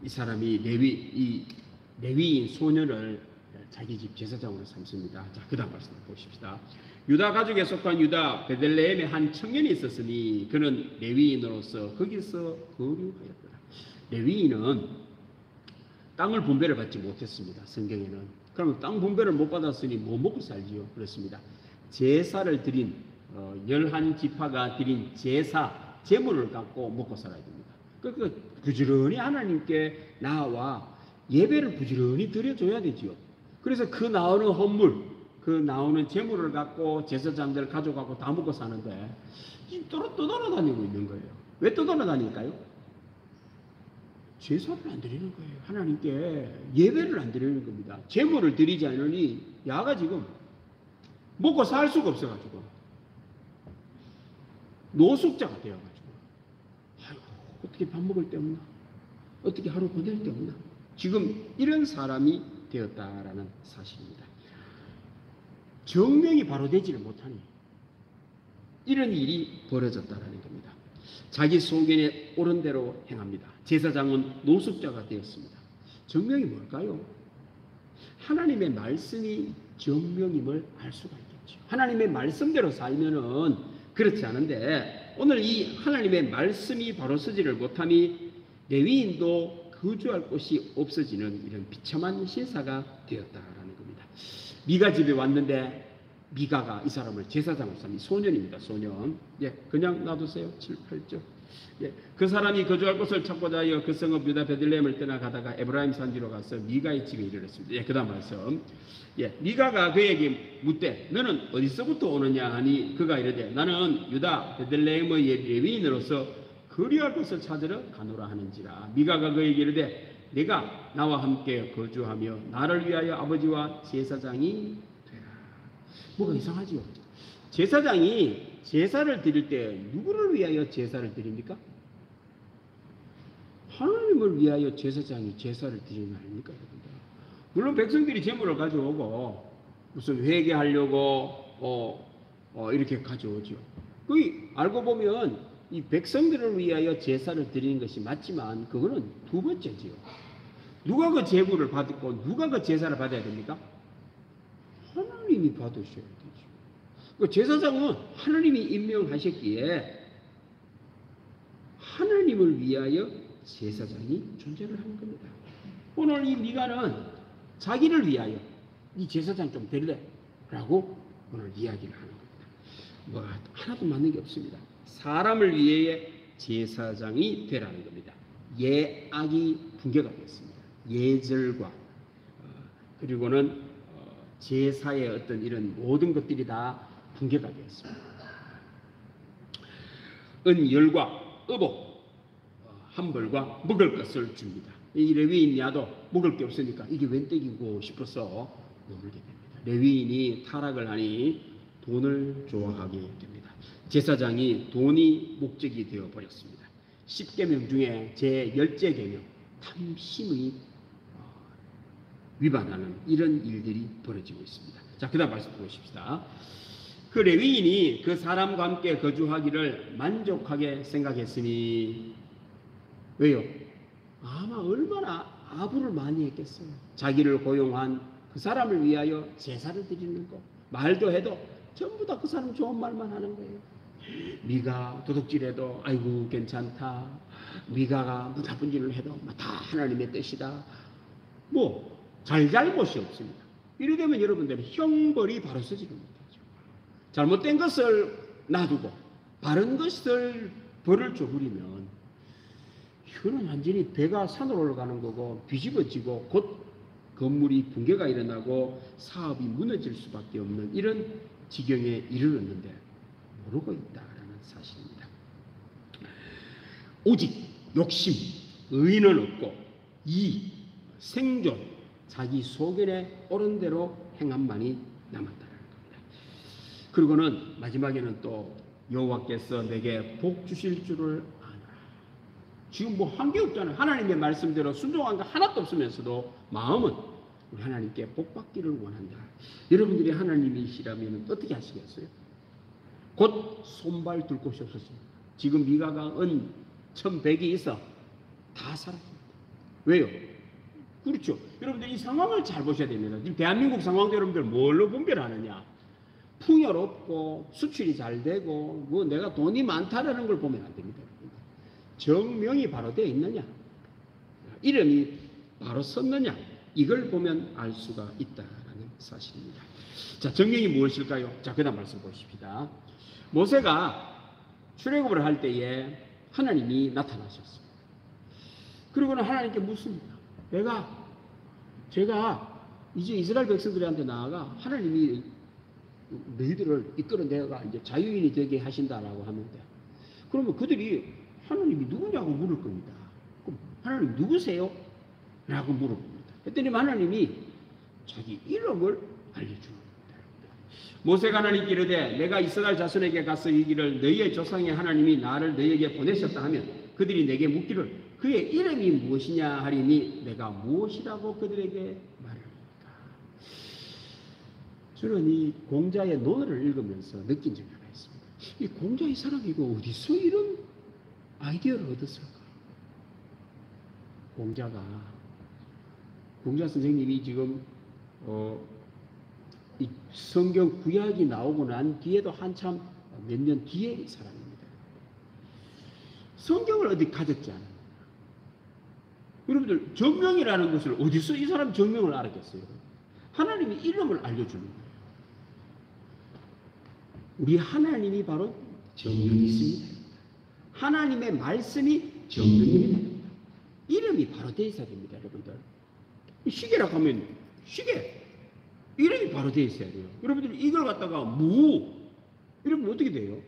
사람이 레위인 소년을 자기 집 제사장으로 삼습니다. 자, 그 다음 말씀을 보십시다. 유다 가족에 속한 유다 베들레헴에 한 청년이 있었으니 그는 레위인으로서 거기서 거류하였더라. 레위인은 땅을 분배를 받지 못했습니다. 성경에는. 그러면 땅 분배를 못 받았으니 뭐 먹고 살지요? 그렇습니다. 제사를 드린 11지파가 드린 제사 제물을 갖고 먹고 살아야 됩니다. 그러니까 부지런히 하나님께 나와 예배를 부지런히 드려줘야 되지요. 그래서 그 나오는 헌물, 그 나오는 제물을 갖고 제사장들 가져가고 다 먹고 사는데 떠돌아다니고 있는 거예요. 왜 떠돌아다닐까요? 제사를 안 드리는 거예요. 하나님께 예배를 안 드리는 겁니다. 제물을 드리지 않으니 야가 지금 먹고 살 수가 없어가지고 노숙자가 되어가지고 아이고, 어떻게 밥 먹을 데 없나? 어떻게 하루 보낼 데 없나? 지금 이런 사람이 되었다라는 사실입니다. 정명이 바로 되지를 못하니 이런 일이 벌어졌다라는 겁니다. 자기 소견에 옳은 대로 행합니다. 제사장은 노숙자가 되었습니다. 정명이 뭘까요? 하나님의 말씀이 정명임을 알 수가 있겠죠. 하나님의 말씀대로 살면은 그렇지 않은데 오늘 이 하나님의 말씀이 바로 서지를 못함이 레위인도 거주할 곳이 없어지는 이런 비참한 신사가 되었다라는 겁니다. 미가 집에 왔는데 미가가 이 사람을 제사장으로 삼이 소년입니다. 소년. 그냥 놔두세요. 7, 8절. 그 사람이 거주할 곳을 찾고자 하여 그 성읍 유다 베들레헴을 떠나가다가 에브라임 산지로 가서 미가의 집에 이르렀습니다. 그 다음 말씀. 미가가 그에게 묻되 너는 어디서부터 오느냐 하니 그가 이르되 나는 유다 베들레헴의 레위인으로서 거류할 곳을 찾으러 가노라 하는지라. 미가가 그에게 이르되 내가 나와 함께 거주하며 나를 위하여 아버지와 제사장이 되라. 뭐가 이상하지요? 제사장이 제사를 드릴 때 누구를 위하여 제사를 드립니까? 하나님을 위하여 제사장이 제사를 드리는 거 아닙니까? 물론 백성들이 제물을 가져오고 무슨 회개하려고 이렇게 가져오죠. 그 알고 보면 이 백성들을 위하여 제사를 드리는 것이 맞지만 그거는 두 번째지요. 누가 그 제물을 받고 누가 그 제사를 받아야 됩니까? 하나님이 받으셔야 되죠. 그 제사장은 하나님이 임명하셨기에 하나님을 위하여 제사장이 존재를 하는 겁니다. 오늘 이 미가는 자기를 위하여 이 제사장 좀 될래? 라고 오늘 이야기를 하는 겁니다. 뭐 하나도 맞는 게 없습니다. 사람을 위해 제사장이 되라는 겁니다. 예악이 분개가 됐습니다. 예절과 그리고는 제사의 어떤 이런 모든 것들이 다 분개가 되었습니다. 은열과 의복, 한벌과 먹을 것을 줍니다. 이 레위인 야도 먹을 게 없으니까 이게 웬 떡이고 싶어서 머물게 됩니다. 레위인이 타락을 하니 돈을 좋아하게 됩니다. 제사장이 돈이 목적이 되어 버렸습니다. 10계명 중에 제10째 계명 탐심의 위반하는 이런 일들이 벌어지고 있습니다. 자, 그다음 말씀 보십시다. 그 레위인이 그 사람과 함께 거주하기를 만족하게 생각했으니 왜요? 아마 얼마나 아부를 많이 했겠어요. 자기를 고용한 그 사람을 위하여 제사를 드리는 거 말도 해도 전부 다 그 사람 좋은 말만 하는 거예요. 미가 도둑질해도 아이고 괜찮다. 미가가 뭐 나쁜 일을 해도 다 하나님의 뜻이다. 뭐 잘잘못이 없습니다. 이래 되면 여러분들은 형벌이 바로 서지는 못하죠. 잘못된 것을 놔두고 바른 것을 벌을 줘버리면 이거는 완전히 배가 산으로 올라가는 거고 뒤집어지고 곧 건물이 붕괴가 일어나고 사업이 무너질 수밖에 없는 이런 지경에 이르렀는데 모르고 있다라는 사실입니다. 오직 욕심, 의는 없고 이 생존, 자기 소견에 옳은 대로 행함만이 남았다는 겁니다. 그리고는 마지막에는 또 여호와께서 내게 복 주실 줄을 아노라. 지금 뭐 한 게 없잖아요. 하나님의 말씀대로 순종한 거 하나도 없으면서도 마음은 우리 하나님께 복 받기를 원한다. 여러분들이 하나님이시라면 어떻게 하시겠어요? 곧 손발 둘 곳이 없었습니다. 지금 미가가 은 1100이 있어 다 살았습니다. 왜요? 그렇죠. 여러분들 이 상황을 잘 보셔야 됩니다. 지금 대한민국 상황도 여러분들 뭘로 분별하느냐? 풍요롭고 수출이 잘 되고 뭐 내가 돈이 많다라는 걸 보면 안 됩니다. 정명이 바로 되어 있느냐? 이름이 바로 섰느냐? 이걸 보면 알 수가 있다라는 사실입니다. 자, 정명이 무엇일까요? 자, 그다음 말씀 보십시다. 모세가 출애굽을 할 때에 하나님이 나타나셨습니다. 그리고는 하나님께 묻습니다. 제가 이제 이스라엘 백성들한테 나아가 하나님이 너희들을 이끌어내가 이제 자유인이 되게 하신다라고 하는데, 그러면 그들이 하나님이 누구냐고 물을 겁니다. 그럼 하나님 누구세요? 라고 물어봅니다. 그랬더니 하나님이 자기 이름을 알려주는 겁니다. 모세가 하나님께 이르되 내가 이스라엘 자손에게 가서 이기를 너희의 조상의 하나님이 나를 너희에게 보내셨다 하면 그들이 내게 묻기를 그의 이름이 무엇이냐 하리니 내가 무엇이라고 그들에게 말합니까? 저는 이 공자의 논어를 읽으면서 느낀 점이 하나 있습니다. 이 공자 이 사람이 이거 어디서 이런 아이디어를 얻었을까? 공자 선생님이 지금 이 성경 구약이 나오고 난 뒤에도 한참 몇 년 뒤의 사람입니다. 성경을 어디 가졌지 않아요. 여러분들 정명이라는 것을 어디서 이 사람 정명을 알았겠어요? 하나님이 이름을 알려주는 거예요. 우리 하나님이 바로 정명이십니다. 하나님의 말씀이 정명입니다. 이름이 바로 되어 있어야 됩니다, 여러분들. 시계라고 하면 시계 이름이 바로 되어 있어야 돼요. 여러분들 이걸 갖다가 이러면 어떻게 돼요?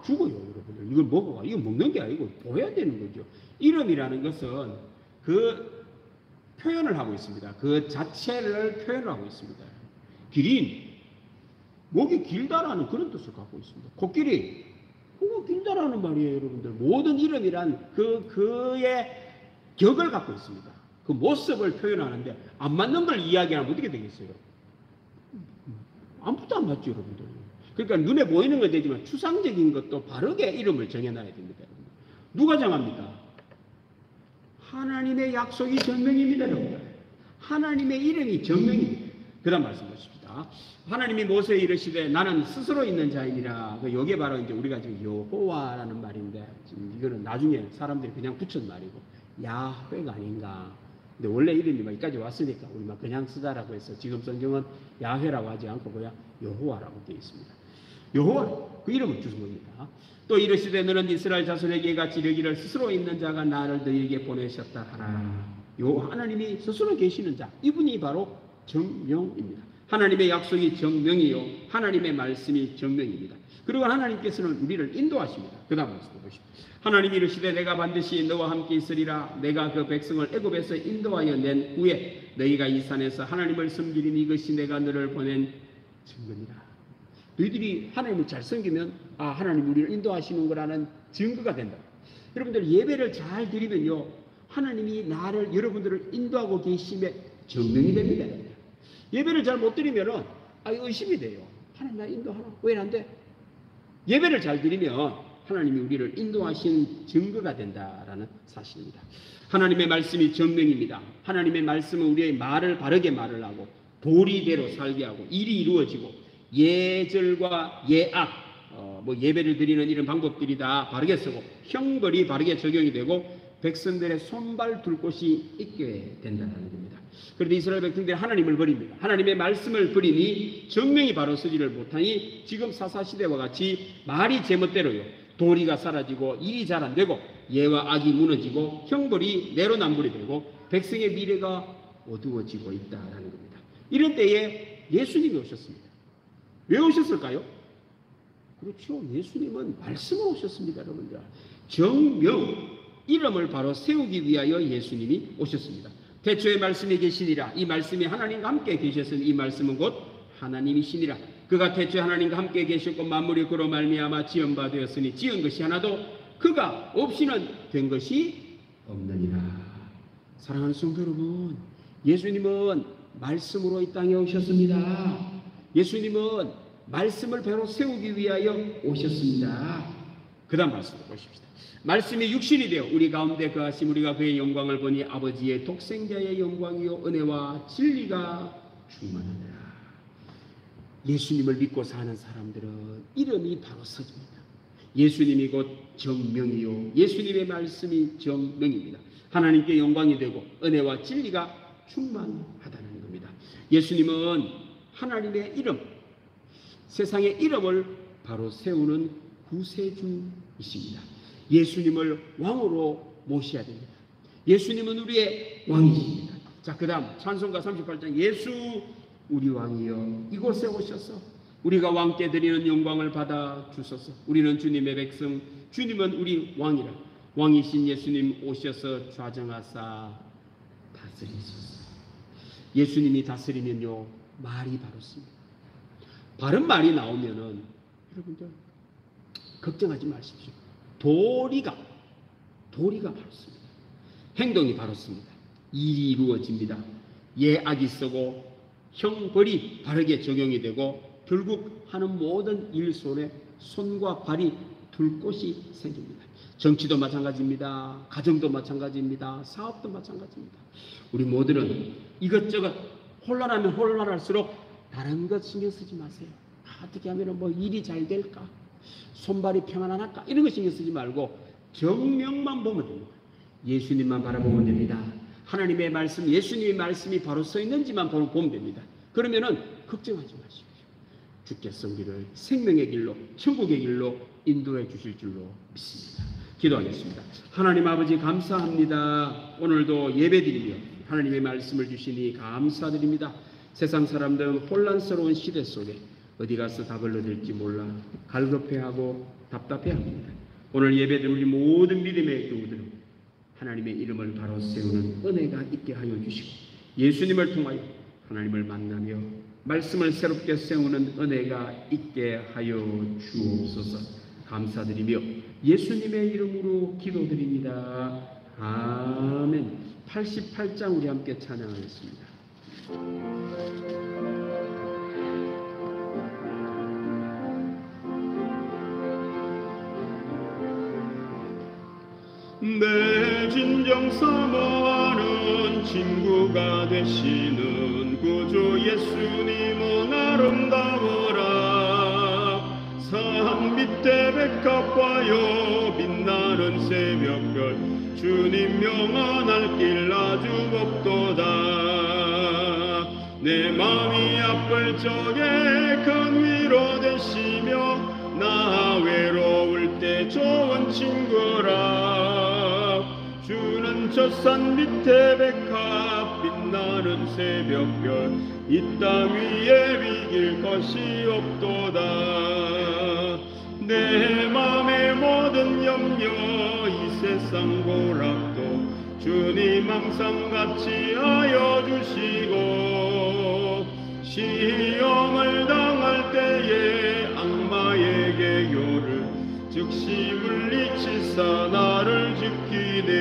죽어요, 여러분들. 이걸 먹어가. 이거 먹는 게 아니고 보여야 되는 거죠. 이름이라는 것은 그 표현을 하고 있습니다. 그 자체를 표현을 하고 있습니다. 기린, 목이 길다라는 그런 뜻을 갖고 있습니다. 코끼리, 그거 길다라는 말이에요, 여러분들. 모든 이름이란 그의 격을 갖고 있습니다. 그 모습을 표현하는데 안 맞는 걸 이야기하면 어떻게 되겠어요? 아무것도 안 맞죠, 여러분들. 그러니까 눈에 보이는 건 되지만 추상적인 것도 바르게 이름을 정해놔야 됩니다. 누가 정합니까? 하나님의 약속이 정명입니다. 여러분. 하나님의 이름이 정명입니다. 그 다음 말씀 보십시다. 하나님이 모세에 이르시되 나는 스스로 있는 자이니라. 요게 바로 이제 우리가 지금 여호와라는 말인데, 지금 이거는 나중에 사람들이 그냥 붙인 말이고 야훼가 아닌가. 근데 원래 이름이 막 여기까지 왔으니까 우리 막 그냥 쓰자라고 해서 지금 성경은 야훼라고 하지 않고 그냥 여호와라고 되어 있습니다. 여호와, 그 이름을 주신 겁니다. 또 이르시되 너는 이스라엘 자손에게 같이 이르기를 스스로 있는 자가 나를 너희에게 보내셨다 하라. 요 하나님이 스스로 계시는 자, 이분이 바로 정명입니다. 하나님의 약속이 정명이요 하나님의 말씀이 정명입니다. 그리고 하나님께서는 우리를 인도하십니다. 그 다음 말씀 보십시오. 하나님이 이르시되 내가 반드시 너와 함께 있으리라. 내가 그 백성을 애굽에서 인도하여 낸 후에 너희가 이 산에서 하나님을 섬기리니 이것이 내가 너를 보낸 증거니라. 너희들이 하나님을 잘 섬기면 하나님 우리를 인도하시는 거라는 증거가 된다. 여러분들 예배를 잘 드리면요 하나님이 여러분들을 인도하고 계심에 증명이 됩니다. 예배를 잘 못 드리면은 의심이 돼요. 하나님 나 인도하나? 왜 안 돼? 예배를 잘 드리면 하나님이 우리를 인도하시는 증거가 된다라는 사실입니다. 하나님의 말씀이 정명입니다. 하나님의 말씀은 우리의 말을 바르게 말을 하고 도리대로 살게 하고 일이 이루어지고 예절과 예악, 예배를 드리는 이런 방법들이 다 바르게 쓰고 형벌이 바르게 적용이 되고 백성들의 손발 둘 곳이 있게 된다는 겁니다. 그런데 이스라엘 백성들이 하나님을 버립니다. 하나님의 말씀을 버리니 정명이 바로 서지를 못하니 지금 사사시대와 같이 말이 제멋대로요. 도리가 사라지고 일이 잘 안 되고 예와 악이 무너지고 형벌이 내로남불이 되고 백성의 미래가 어두워지고 있다는 겁니다. 이런 때에 예수님이 오셨습니다. 왜 오셨을까요? 그렇죠. 예수님은 말씀으로 오셨습니다. 여러분들. 정명, 이름을 바로 세우기 위하여 예수님이 오셨습니다. 태초에 말씀이 계시니라. 이 말씀이 하나님과 함께 계셨으니 이 말씀은 곧 하나님이시니라. 그가 태초에 하나님과 함께 계셨고 만물이 그로 말미암아 지은 바 되었으니 지은 것이 하나도 그가 없이는 된 것이 없느니라. 사랑하는 성도 여러분, 예수님은 말씀으로 이 땅에 오셨습니다. 예수님은 말씀을 바로 세우기 위하여 오셨습니다. 그 다음 말씀을 보십시다. 말씀이 육신이 되어 우리 가운데 거하심 우리가 그의 영광을 보니 아버지의 독생자의 영광이요 은혜와 진리가 충만하더라. 예수님을 믿고 사는 사람들은 이름이 바로 서집니다. 예수님이 곧 정명이요 예수님의 말씀이 정명입니다. 하나님께 영광이 되고 은혜와 진리가 충만하다는 겁니다. 예수님은 하나님의 이름, 세상의 이름을 바로 세우는 구세주이십니다. 예수님을 왕으로 모셔야 됩니다. 예수님은 우리의 왕이십니다. 자, 그 다음 찬송가 38장 예수 우리 왕이여 이곳에 오셔서 우리가 왕께 드리는 영광을 받아 주소서. 우리는 주님의 백성, 주님은 우리 왕이라. 왕이신 예수님 오셔서 좌정하사 다스리소서. 예수님이 다스리면요 말이 바롭습니다. 바른 말이 나오면은 여러분들 걱정하지 마십시오. 도리가 바롭습니다. 행동이 바롭습니다. 일이 이루어집니다. 예악이 쓰고 형벌이 바르게 적용이 되고 결국 하는 모든 일 손에 손과 발이 둘 곳이 생깁니다. 정치도 마찬가지입니다. 가정도 마찬가지입니다. 사업도 마찬가지입니다. 우리 모두는 이것저것 혼란하면 혼란할수록 다른 것 신경 쓰지 마세요. 어떻게 하면 일이 잘 될까? 손발이 평안할까? 이런 거 신경 쓰지 말고 정명만 보면 됩니다. 예수님만 바라보면 됩니다. 하나님의 말씀, 예수님의 말씀이 바로 서 있는지만 보면 됩니다. 그러면은 걱정하지 마십시오. 주께서 우리를 생명의 길로, 천국의 길로 인도해 주실 줄로 믿습니다. 기도하겠습니다. 하나님 아버지 감사합니다. 오늘도 예배드리며 하나님의 말씀을 주시니 감사드립니다. 세상 사람들은 혼란스러운 시대 속에 어디 가서 답을 얻을지 몰라 갈급해하고 답답해합니다. 오늘 예배드린 우리 모든 믿음의 교우들은 하나님의 이름을 바로 세우는 은혜가 있게 하여 주시고 예수님을 통하여 하나님을 만나며 말씀을 새롭게 세우는 은혜가 있게 하여 주옵소서. 감사드리며 예수님의 이름으로 기도드립니다. 아멘. 88장 우리 함께 찬양하겠습니다. 진정 사모하는 친구가 되시는 구주 예수님은 아름다워라. 산 밑에 백합화여 빛나는 새벽별 주님 명한할 길 아주 없도다. 내 마음이 아플 적에 큰 위로 되시며 나 외로울 때 좋은 친구라. 주는 저 산 밑에 백합 빛나는 새벽별 이 땅 위에 비길 것이 없도다. 내 맘의 모든 염려 이 세상 고락도 주님 항상 같이 하여 주시고 시험을 당할 때에 악마의 개교를 즉시 물리치사 나를 지키네.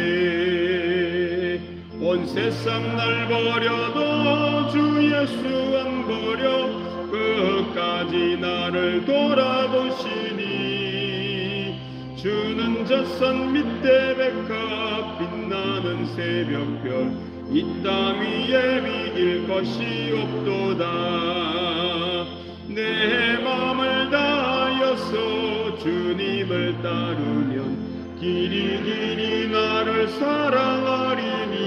온 세상 날 버려도 주 예수 안 버려 끝까지 나를 돌아보시니. 주는 저 산 밑에 백합 빛나는 새벽별 이 땅 위에 비길 것이 없도다. 내 맘을 다하여서 주님을 따르면 길이 나를 사랑하리니.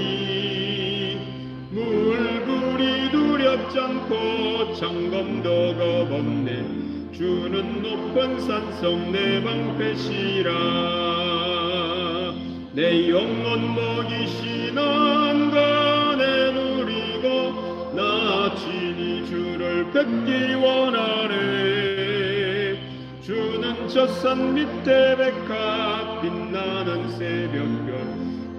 물불이 두렵지 않고 창검도 겁없네. 주는 높은 산성 내 방패시라. 내 영혼 먹이신 안간에 누리고 나 친히 주를 뵙기 원하네. 주는 저 산 밑에 백합 빛나는 새벽별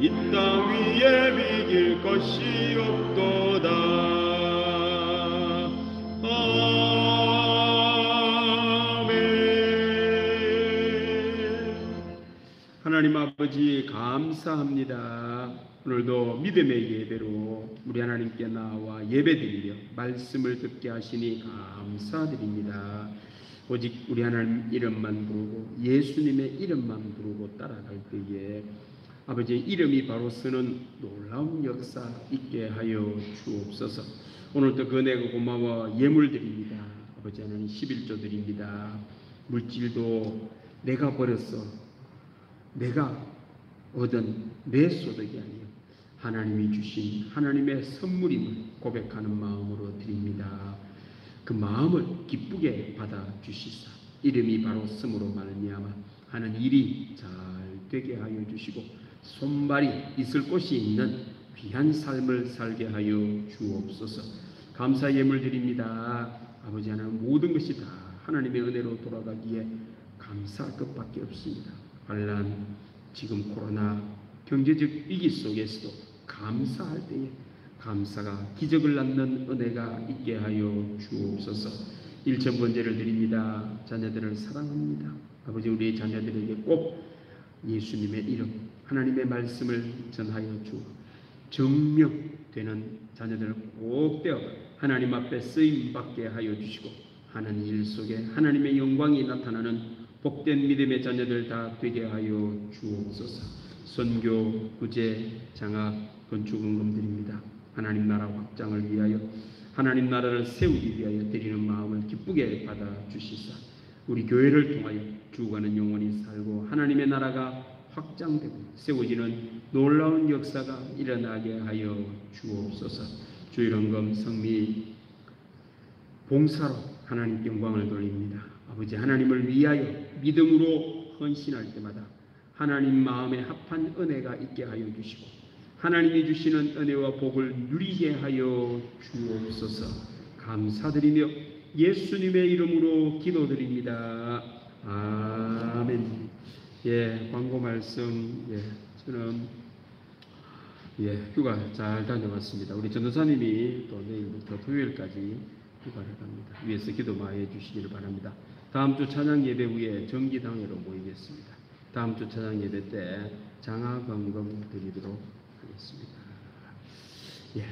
이 땅 위에 비길 것이 없도다. 하나님 아버지 감사합니다. 오늘도 믿음의 예배로 우리 하나님께 나와 예배드리며 말씀을 듣게 하시니 감사드립니다. 오직 우리 하나님 이름만 부르고 예수님의 이름만 부르고 따라갈 때에 아버지의 이름이 바로 쓰는 놀라운 역사 있게 하여 주옵소서. 오늘도 그 은혜가 고마워 예물 드립니다. 아버지 하나님 11조 드립니다. 물질도 내가 벌었어 내가 얻은 내 소득이 아니요 하나님이 주신 하나님의 선물임을 고백하는 마음으로 드립니다. 그 마음을 기쁘게 받아 주시사 이름이 바로 쓰므로 말미암아 하는 일이 잘 되게 하여 주시고 손발이 있을 곳이 있는 귀한 삶을 살게 하여 주옵소서. 감사 예물 드립니다. 아버지 하나님 모든 것이 다 하나님의 은혜로 돌아가기에 감사할 것밖에 없습니다. 환난, 지금 코로나 경제적 위기 속에서도 감사할 때에 감사가 기적을 낳는 은혜가 있게 하여 주옵소서. 1천 번제를 드립니다. 자녀들을 사랑합니다. 아버지 우리 자녀들에게 꼭 예수님의 이름 하나님의 말씀을 전하여 주 정명되는 자녀들을 꼭 떼어 하나님 앞에 쓰임받게 하여 주시고 하는 일 속에 하나님의 영광이 나타나는 복된 믿음의 자녀들 다 되게 하여 주옵소서. 선교, 구제, 장학, 건축응금 드립니다. 하나님 나라 확장을 위하여 하나님 나라를 세우기 위하여 드리는 마음을 기쁘게 받아 주시사 우리 교회를 통하여 죽어가는 영혼이 살고 하나님의 나라가 확장되고 세워지는 놀라운 역사가 일어나게 하여 주옵소서. 주일헌금 성미 봉사로 하나님께 영광을 돌립니다. 아버지 하나님을 위하여 믿음으로 헌신할 때마다 하나님 마음에 합한 은혜가 있게 하여 주시고 하나님이 주시는 은혜와 복을 누리게 하여 주옵소서. 감사드리며 예수님의 이름으로 기도드립니다. 아멘. 광고 말씀. 저는 휴가 잘 다녀왔습니다. 우리 전도사님이 또 내일부터 토요일까지 휴가를 갑니다. 위에서 기도 많이 해주시기를 바랍니다. 다음 주 찬양 예배 후에 정기당회로 모이겠습니다. 다음 주 찬양 예배 때 장학헌금 드리도록 하겠습니다.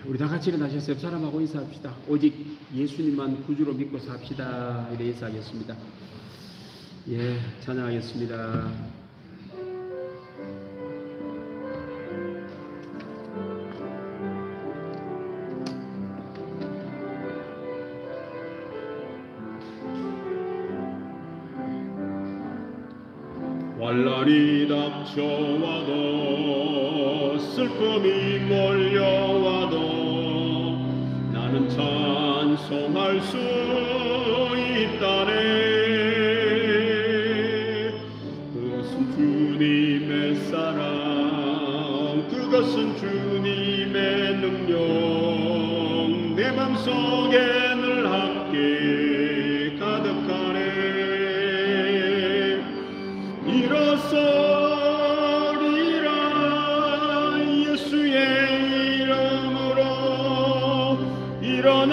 우리 다 같이 일어나셔서 옆 사람하고 인사합시다. 오직 예수님만 구주로 믿고 삽시다. 이래 인사하겠습니다. 찬양하겠습니다. 망할 날이 닥쳐와도 슬픔이 몰려와도 나는 찬송할 수 있다네. 그것은 주님의 사랑, 그것은 주님의 능력, 내 맘속에 늘 함께 가득하네. 일어서리라 예수의 이름으로 일어나리라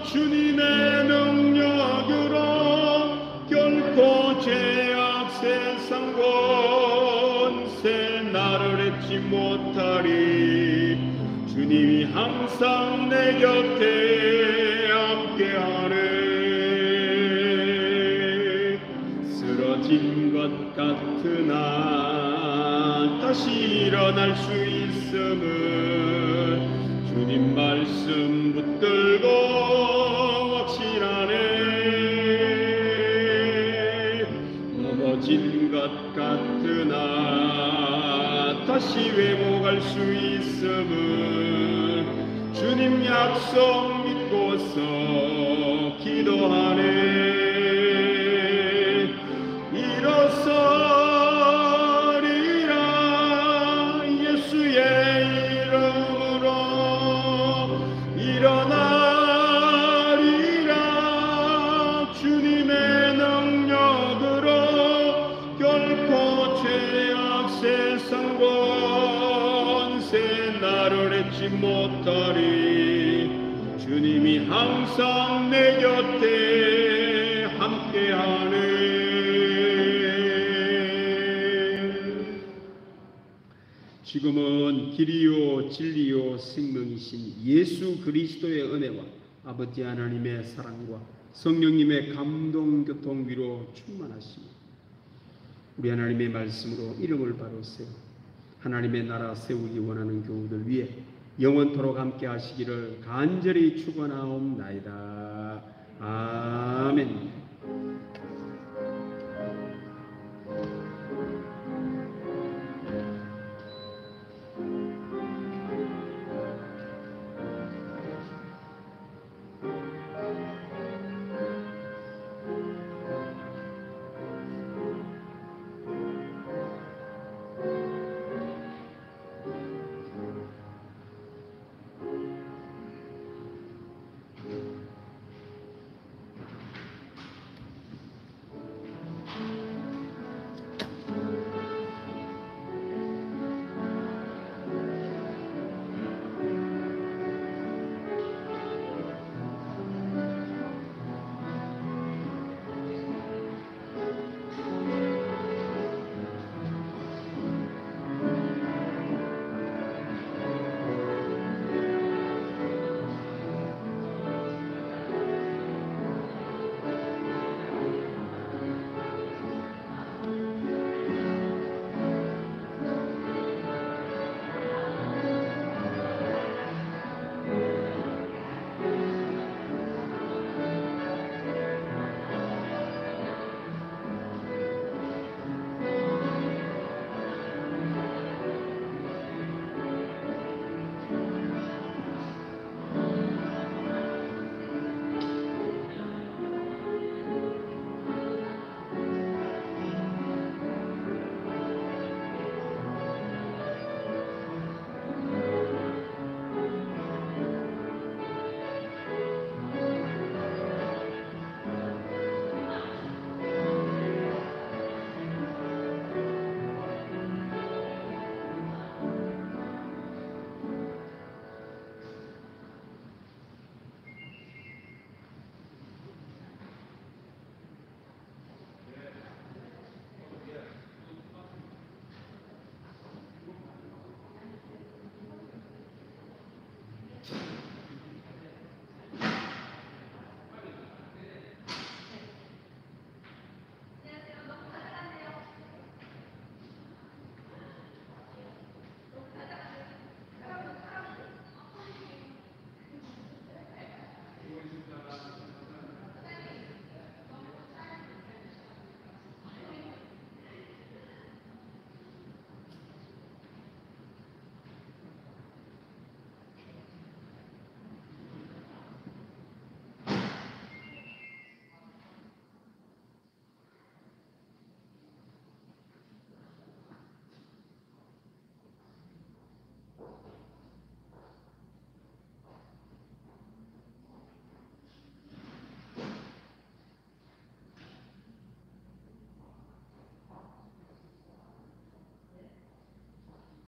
주님의 능력으로 결코 죄악 세상 권세 나를 잊지 못하리. 주님이 항상 내 곁에 함께하네. 쓰러진 것 같으나 다시 일어날 수 있음을 주님 말씀 붙들고 확신하네. 넘어진 것 같으나 다시 회복할 수 있음을 주님 약속 믿고서 기도하네. 일어서리라 예수의 이름으로 일어나리라 주님의 능력으로 결코 죄악 세상 권세 나를 잊지 못하리. 주님이 항상 내 곁에 함께하네. 지금은 길이요 진리요 생명이신 예수 그리스도의 은혜와 아버지 하나님의 사랑과 성령님의 감동 교통 위로 충만하시며 우리 하나님의 말씀으로 이름을 바로 세워 하나님의 나라 세우기 원하는 교우들 위해 영원토록 함께 하시기를 간절히 축원하옵나이다. 아멘.